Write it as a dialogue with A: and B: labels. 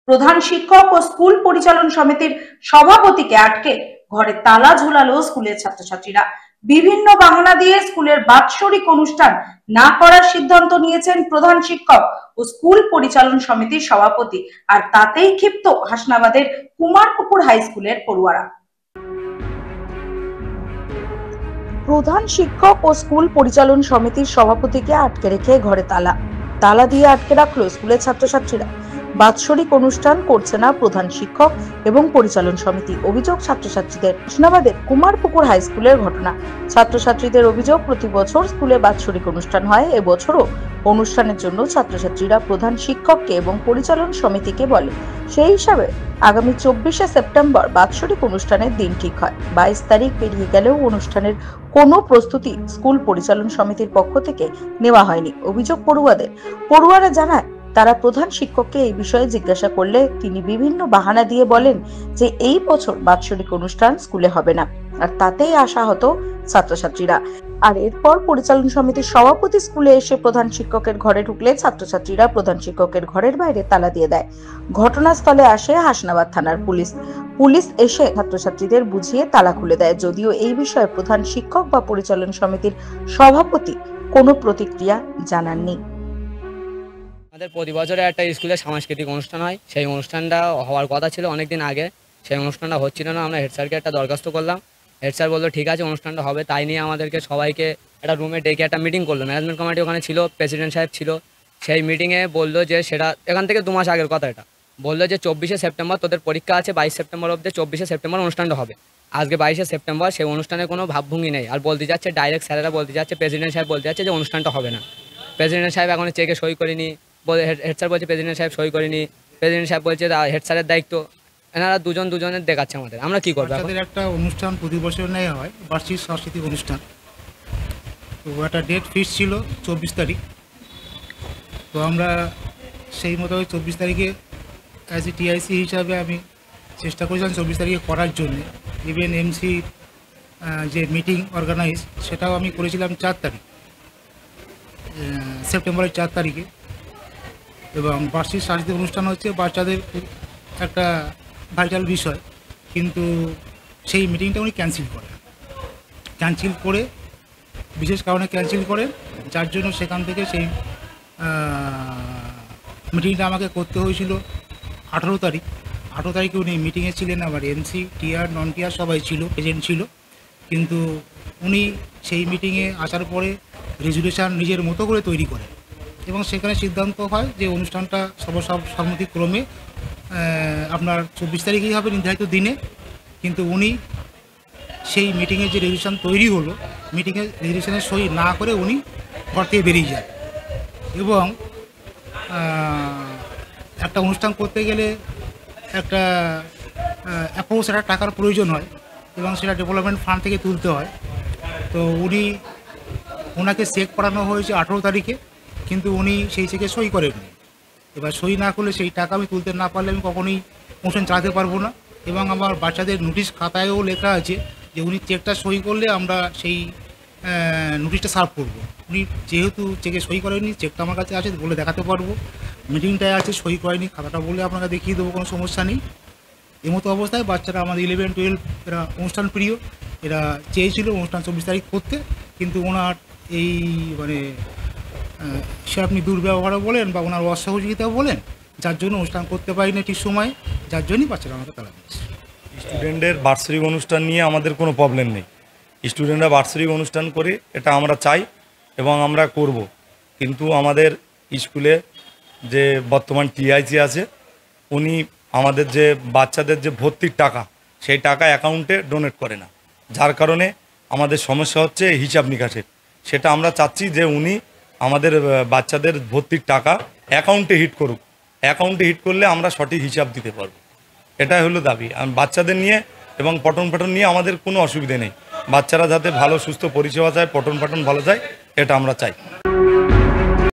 A: প্রধান শিক্ষক ও স্কুল পরিচালন সমিতির সভাপতিকে আটকে ঘরে তালা ঝুলালো স্কুলের ছাত্রছাত্রীরা। বিভিন্ন বাহানা দিয়ে স্কুলের বাৎসরিক অনুষ্ঠান না করার সিদ্ধান্ত নিয়েছেন প্রধান শিক্ষক ও স্কুল পরিচালন সমিতির সভাপতি, আর তাতেই ক্ষিপ্ত হাসনাবাদের কুমারপুকুর হাই স্কুলের পড়ুয়ারা। প্রধান শিক্ষক ও স্কুল পরিচালন সমিতির সভাপতিকে আটকে রেখে ঘরে তালা দিয়ে আটকে রাখলো স্কুলের ছাত্রছাত্রীরা। বাৎসরিক অনুষ্ঠান করছে না প্রধান শিক্ষক এবং পরিচালন সমিতি। অভিযোগ ছাত্রছাত্রীদের। হাসনাবাদের কুমারপুকুর হাই স্কুলের ঘটনা। ছাত্রছাত্রীদের অভিযোগ, প্রতি বছর স্কুলে বাৎসরিক অনুষ্ঠান হয়, এবছরও অনুষ্ঠানের জন্য ছাত্রছাত্রীরা প্রধান শিক্ষককে এবং পরিচালন সমিতিকে বলে। সেই হিসাবে আগামী 24শে সেপ্টেম্বর বাৎসরিক অনুষ্ঠানের দিন ঠিক হয়। 22 তারিখ পেরিয়ে গেলেও অনুষ্ঠানের কোনো প্রস্তুতি স্কুল পরিচালন সমিতির পক্ষ থেকে নেওয়া হয়নি। অভিযোগ পড়ুয়াদের। পড়ুয়ারা জানায়, তারা প্রধান শিক্ষককে এই বিষয়ে জিজ্ঞাসা করলে তিনি বিভিন্ন বাহানা দিয়ে বলেন যে এই বছর বাৎসরিক অনুষ্ঠান স্কুলে হবে না, আর তাতেই আশাহত ছাত্রছাত্রীরা। আর এরপর পরিচালন সমিতির সভাপতি স্কুলে এসে প্রধান শিক্ষকের ঘরে ঢুকলে ছাত্রছাত্রীরা প্রধান শিক্ষকের ঘরের বাইরে তালা দিয়ে দেয়। ঘটনাস্থলে আসে হাসনাবাদ থানার পুলিশ এসে ছাত্রছাত্রীদের বুঝিয়ে তালা খুলে দেয়। যদিও এই বিষয়ে প্রধান শিক্ষক বা পরিচালন সমিতির সভাপতি কোনো প্রতিক্রিয়া জানাননি।
B: আমাদের প্রতি বছরে একটা স্কুলে সাংস্কৃতিক অনুষ্ঠান হয়, সেই অনুষ্ঠানটা হওয়ার কথা ছিল অনেকদিন আগে, সেই অনুষ্ঠানটা হচ্ছিল না। আমরা হেড স্যারকে একটা দরখাস্ত করলাম, হেড স্যার বললো ঠিক আছে অনুষ্ঠানটা হবে। তাই নিয়ে আমাদেরকে সবাইকে একটা রুমে ডেকে একটা মিটিং করলো। ম্যানেজমেন্ট কমিটি ওখানে ছিল, প্রেসিডেন্ট সাহেব ছিল। সেই মিটিংয়ে বললো যে সেটা এখান থেকে 2 মাস আগের কথা, এটা বললো যে 24শে সেপ্টেম্বর তোদের পরীক্ষা আছে, 22 সেপ্টেম্বর অবধি 24শে সেপ্টেম্বর অনুষ্ঠানটা হবে। আজকে 22শে সেপ্টেম্বর, সেই অনুষ্ঠানের কোনো ভাবভঙ্গি নেই। আর বলতে যাচ্ছে ডাইরেক্ট স্যারেরা বলতে যাচ্ছে, প্রেসিডেন্ট সাহেব বলতে যাচ্ছে যে অনুষ্ঠানটা হবে না। প্রেসিডেন্ট সাহেব এখন চেকে সই করিনি, হেড স্যার বলছে প্রেসিডেন্ট সাহেব সই করিনি, প্রেসিডেন্ট সাহেব বলছে হেড স্যারের দায়িত্ব। এনারা দুজনের দেখাচ্ছে আমাদের, আমরা কি করবো?
C: আমাদের একটা অনুষ্ঠান প্রতি বছর নেওয়া হয়, বার্ষিক সাংস্কৃতিক অনুষ্ঠান। তো একটা ডেট ফিক্স ছিল 24 তারিখ। তো আমরা সেই মতো 24 তারিখে অ্যাজ এ টিআইসি হিসাবে আমি চেষ্টা করেছিলাম 24 তারিখে করার জন্য। ইভেন এমসি যে মিটিং অর্গানাইজ সেটাও আমি করেছিলাম 4 তারিখ, সেপ্টেম্বরের 4 তারিখে। এবং বার্ষিক সাংস্কৃতিক অনুষ্ঠান হচ্ছে বাচ্চাদের একটা ভাইটাল বিষয়, কিন্তু সেই মিটিংটা উনি ক্যান্সেল করে বিশেষ কারণে ক্যান্সেল করে, যার জন্য সেখান থেকে সেই মিটিংটা আমাকে করতে হয়েছিল 18 তারিখ। 18 তারিখে উনি মিটিংয়ে ছিলেন, আবার এমসি টিআর নন টিআর সবাই ছিল, এজেন্ট ছিল। কিন্তু উনি সেই মিটিংয়ে আসার পরে রেজুলেশন নিজের মতো করে তৈরি করেন এবং সেখানে সিদ্ধান্ত হয় যে অনুষ্ঠানটা সর্বসম্মতিক্রমে আপনার 24 তারিখেই হবে নির্ধারিত দিনে। কিন্তু উনি সেই মিটিংয়ে যে রেজুলেশন তৈরি হলো, মিটিংয়ে রেজুলেশনে সই না করে উনি ঘর থেকে বেরিয়ে যায়। এবং একটা অনুষ্ঠান করতে গেলে একটা অ্যাপ্রোচ একটা টাকার প্রয়োজন হয় এবং সেটা ডেভেলপমেন্ট ফান্ড থেকে তুলতে হয়। তো ওনাকে চেক করানো হয়েছে 18 তারিখে, কিন্তু উনি সেই চেকে সই করেননি। এবার সই না করলে সেই টাকা আমি তুলতে না পারলে আমি কখনোই অনুষ্ঠান চালাতে পারবো না। এবং আমার বাচ্চাদের নোটিশ খাতায়ও লেখা আছে যে উনি চেকটা সই করলে আমরা সেই নোটিশটা সার্ভ করবো। উনি যেহেতু চেকে সই করেননি, চেকটা আমার কাছে আছে বলে দেখাতে পারবো, মিটিংটায় আছে সই করেনি, খাতাটা বলে আপনাকে দেখিয়ে দেবো, কোনো সমস্যা নেই। এমতো অবস্থায় বাচ্চারা আমাদের 11-12 এরা অনুষ্ঠান প্রিয়, এরা চেয়েছিল অনুষ্ঠান 24 তারিখ করতে, কিন্তু ওনার এই সে আপনি দুর্ব্যবহারও বলেন বা ওনার অসহযোগিতাও বলেন, যার জন্য অনুষ্ঠান করতে পারিনি ঠিক সময়, যার জন্যই বাচ্চারা আমাকে তালা দিয়েছে।
D: স্টুডেন্টের বার্ষিক অনুষ্ঠান নিয়ে আমাদের কোনো প্রবলেম নেই। স্টুডেন্টরা বার্ষিক অনুষ্ঠান করে এটা আমরা চাই এবং আমরা করব, কিন্তু আমাদের স্কুলে যে বর্তমান টিআইসি আছে উনি আমাদের যে বাচ্চাদের যে ভর্তির টাকা, সেই টাকা অ্যাকাউন্টে ডোনেট করে না, যার কারণে আমাদের সমস্যা হচ্ছে হিসাব নিকাশের। সেটা আমরা চাচ্ছি যে উনি আমাদের বাচ্চাদের ভর্তির টাকা অ্যাকাউন্টে হিট করুক, অ্যাকাউন্টে হিট করলে আমরা সঠিক হিসাব দিতে পারবো। এটাই হলো দাবি। বাচ্চাদের নিয়ে এবং পঠন পাঠন নিয়ে আমাদের কোনো অসুবিধা নেই, বাচ্চারা যাতে ভালো সুস্থ পরিষেবা চায়, পঠন পাঠন ভালো চায়, এটা আমরা চাই।